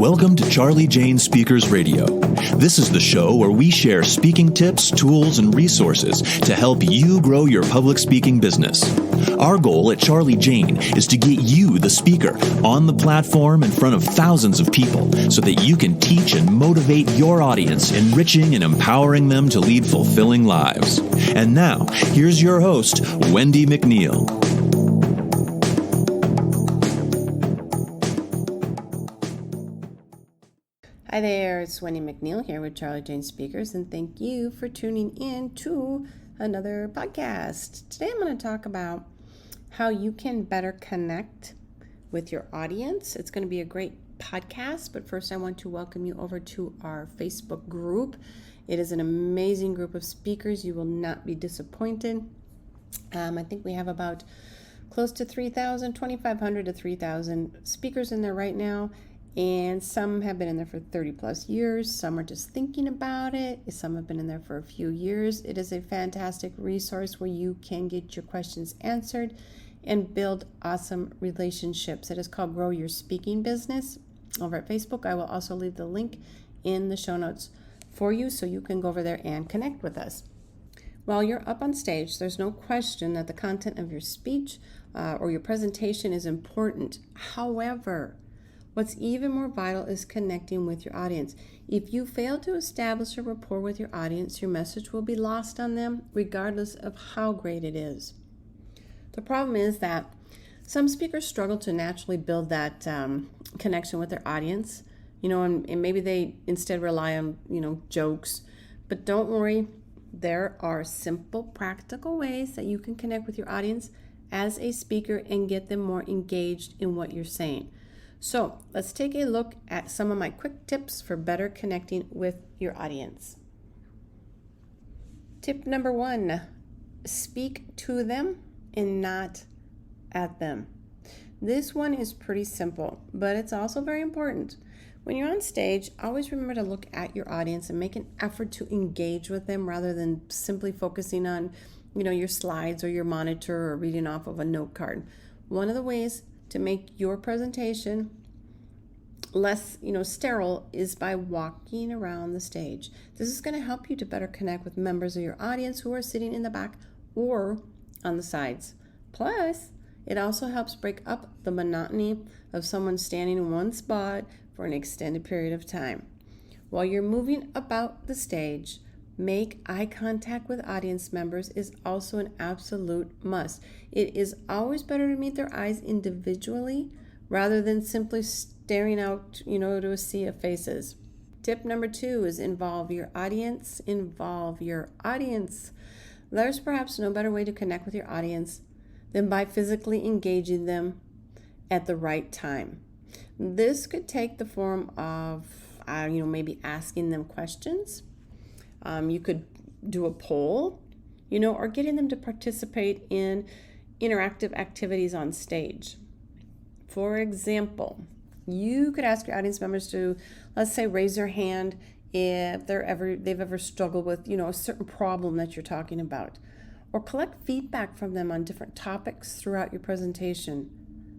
Welcome to Charlie Jane Speakers Radio. This is the show where we share speaking tips, tools, and resources to help you grow your public speaking business. Our goal at Charlie Jane is to get you, the speaker, on the platform in front of thousands of people so that you can teach and motivate your audience, enriching and empowering them to lead fulfilling lives. And now, here's your host, Wendi McNeil. Hi there, it's Wendi McNeil here with Charlie Jane Speakers, and thank you for tuning in to another podcast. Today I'm going to talk about how you can better connect with your audience. It's going to be a great podcast, but first I want to welcome you over to our Facebook group. It is an amazing group of speakers. You will not be disappointed. I think we have about close to 3,000, 2,500 to 3,000 speakers in there right now. And some have been in there for 30 plus years. Some are just thinking about it. Some have been in there for a few years. It is a fantastic resource where you can get your questions answered and build awesome relationships. It is called Grow Your Speaking Business over at Facebook. I will also leave the link in the show notes for you so you can go over there and connect with us. While you're up on stage, there's no question that the content of your speech or your presentation is important. However, what's even more vital is connecting with your audience. If you fail to establish a rapport with your audience, your message will be lost on them, regardless of how great it is. The problem is that some speakers struggle to naturally build that connection with their audience, and maybe they instead rely on, jokes. But don't worry, there are simple, practical ways that you can connect with your audience as a speaker and get them more engaged in what you're saying. So let's take a look at some of my quick tips for better connecting with your audience. Tip number 1, speak to them and not at them. This one is pretty simple, but it's also very important. When you're on stage, always remember to look at your audience and make an effort to engage with them rather than simply focusing on, your slides or your monitor or reading off of a note card. One of the ways to make your presentation less, sterile is by walking around the stage. This is going to help you to better connect with members of your audience who are sitting in the back or on the sides. Plus, it also helps break up the monotony of someone standing in one spot for an extended period of time. While you're moving about the stage, make eye contact with audience members is also an absolute must. It is always better to meet their eyes individually rather than simply staring out, to a sea of faces. Tip number 2 is involve your audience. Involve your audience. There's perhaps no better way to connect with your audience than by physically engaging them at the right time. This could take the form of, maybe asking them questions. You could do a poll, or getting them to participate in interactive activities on stage. For example, you could ask your audience members to, let's say, raise their hand if they've ever struggled with, a certain problem that you're talking about, or collect feedback from them on different topics throughout your presentation.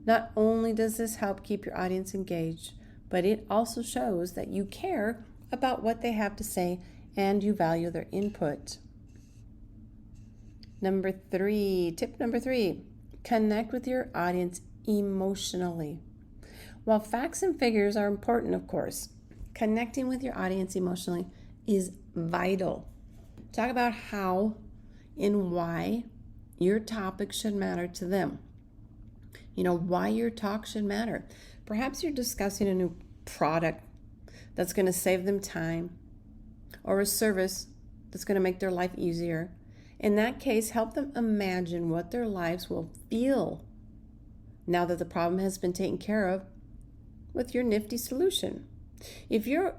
Not only does this help keep your audience engaged, but it also shows that you care about what they have to say and you value their input. Tip number 3, connect with your audience emotionally. While facts and figures are important, of course, connecting with your audience emotionally is vital. Talk about how and why your topic should matter to them. Why your talk should matter. Perhaps you're discussing a new product that's going to save them time, or a service that's going to make their life easier. In that case, help them imagine what their lives will feel now that the problem has been taken care of with your nifty solution. If you're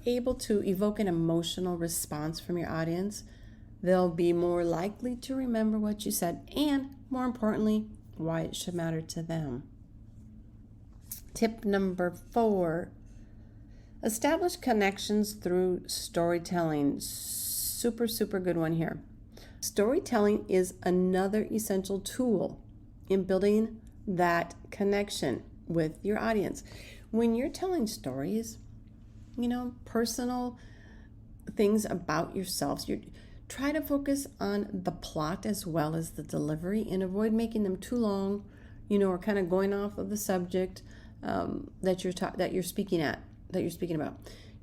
able to evoke an emotional response from your audience, they'll be more likely to remember what you said and, more importantly, why it should matter to them. Tip number 4, establish connections through storytelling. Super, super good one here. Storytelling is another essential tool in building that connection with your audience. When you're telling stories, personal things about yourselves, you try to focus on the plot as well as the delivery and avoid making them too long, or kind of going off of the subject that you're speaking about.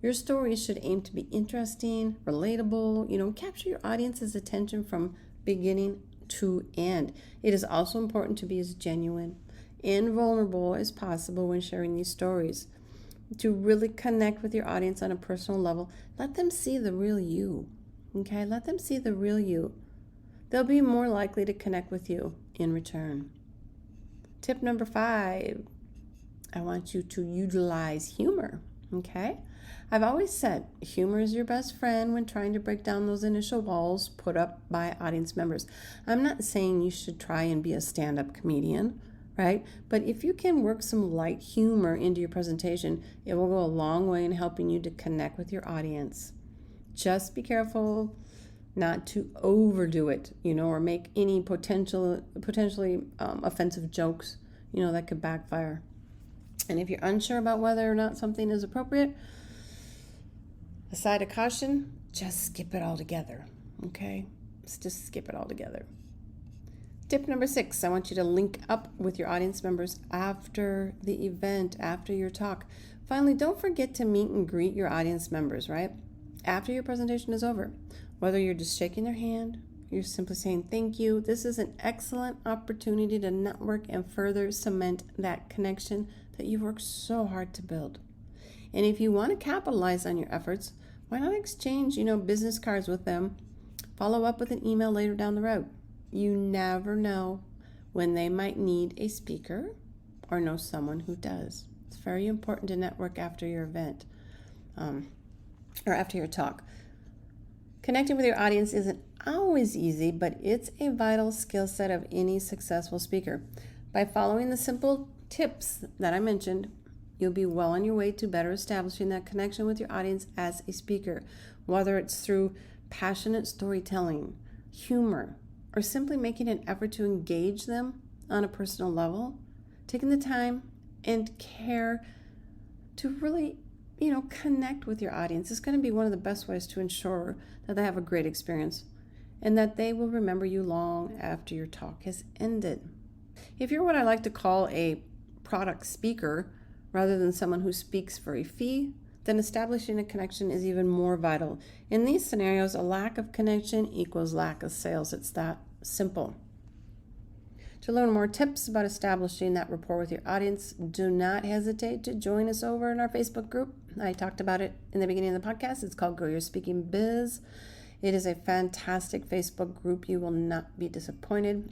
Your stories should aim to be interesting, relatable, capture your audience's attention from beginning to end. It is also important to be as genuine and vulnerable as possible when sharing these stories. To really connect with your audience on a personal level, let them see the real you. Okay, let them see the real you. They'll be more likely to connect with you in return. Tip number 5, I want you to utilize humor. Okay, I've always said humor is your best friend when trying to break down those initial walls put up by audience members. I'm not saying you should try and be a stand-up comedian, right? But if you can work some light humor into your presentation, it will go a long way in helping you to connect with your audience. Just be careful not to overdo it, or make any potentially offensive jokes, that could backfire. And if you're unsure about whether or not something is appropriate, a side of caution, just skip it all together, okay? Just skip it all together. Tip number 6, I want you to link up with your audience members after the event, after your talk. Finally, don't forget to meet and greet your audience members, right? After your presentation is over. Whether you're just shaking their hand, you're simply saying thank you. This is an excellent opportunity to network and further cement that connection that you've worked so hard to build. And if you want to capitalize on your efforts, why not exchange, business cards with them? Follow up with an email later down the road. You never know when they might need a speaker or know someone who does. It's very important to network after your event or after your talk. Connecting with your audience isn't always easy, but it's a vital skill set of any successful speaker. By following the simple tips that I mentioned, you'll be well on your way to better establishing that connection with your audience as a speaker, whether it's through passionate storytelling, humor, or simply making an effort to engage them on a personal level. Taking the time and care to really, connect with your audience is going to be one of the best ways to ensure that they have a great experience and that they will remember you long after your talk has ended. If you're what I like to call a product speaker rather than someone who speaks for a fee, then establishing a connection is even more vital. In these scenarios, a lack of connection equals lack of sales. It's that simple. To learn more tips about establishing that rapport with your audience, do not hesitate to join us over in our Facebook group. I talked about it in the beginning of the podcast. It's called Grow Your Speaking Biz. It is a fantastic Facebook group. You will not be disappointed.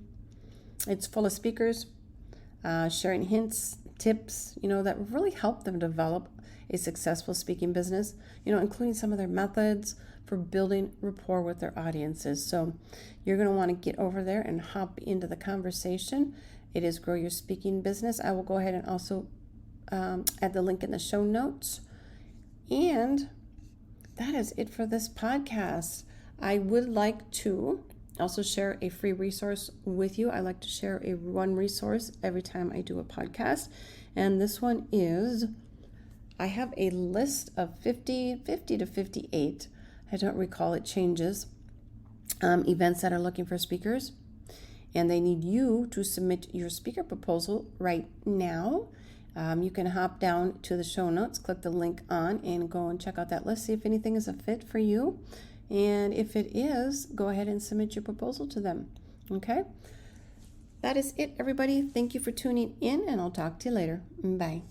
It's full of speakers sharing hints, tips, that really help them develop a successful speaking business, including some of their methods for building rapport with their audiences. So you're going to want to get over there and hop into the conversation. It is Grow Your Speaking Business. I will go ahead and also add the link in the show notes. And that is it for this podcast. I would like to also share a free resource with you. I like to share one resource every time I do a podcast. And this one is, I have a list of 50 to 58, I don't recall, it changes, events that are looking for speakers. And they need you to submit your speaker proposal right now. You can hop down to the show notes, click the link on, and go and check out that list, see if anything is a fit for you. And if it is, go ahead and submit your proposal to them. Okay? That is it, everybody. Thank you for tuning in, and I'll talk to you later. Bye.